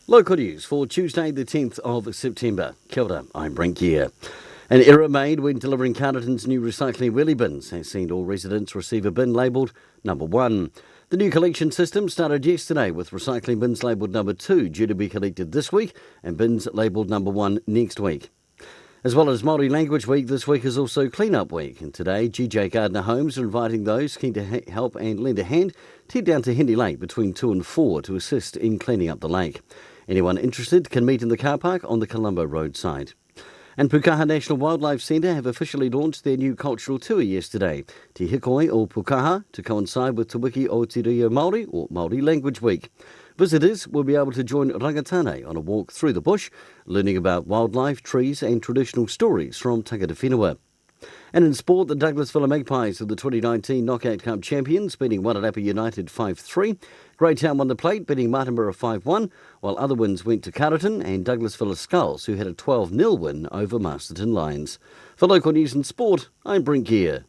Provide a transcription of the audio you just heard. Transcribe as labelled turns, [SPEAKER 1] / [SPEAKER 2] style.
[SPEAKER 1] Local news for Tuesday the 10th of September. Kia ora, I'm Brent Gare. An error made when delivering Carterton's new recycling wheelie bins has seen all residents receive a bin labelled number 1. The new collection system started yesterday with recycling bins labelled number 2 due to be collected this week and bins labelled number 1 next week. As well as Māori Language Week, this week is also Clean Up Week. And today, GJ Gardner Homes are inviting those keen to help and lend a hand to head down to Hendy Lake between 2 and 4 to assist in cleaning up the lake. Anyone interested can meet in the car park on the Colombo roadside. And Pukaha National Wildlife Centre have officially launched their new cultural tour yesterday, Te Hikoi o Pukaha, to coincide with Te Wiki o Te Reo Māori, or Māori Language Week. Visitors will be able to join rangatane on a walk through the bush, learning about wildlife, trees and traditional stories from tangata whenua. And in sport, the Douglasville Magpies are the 2019 Knockout Cup champions, beating Wairarapa United 5-3. Greytown won the plate, beating Martinborough 5-1, while other wins went to Carterton and Douglasville Skulls, who had a 12-0 win over Masterton Lions. For local news and sport, I'm Brent Gare.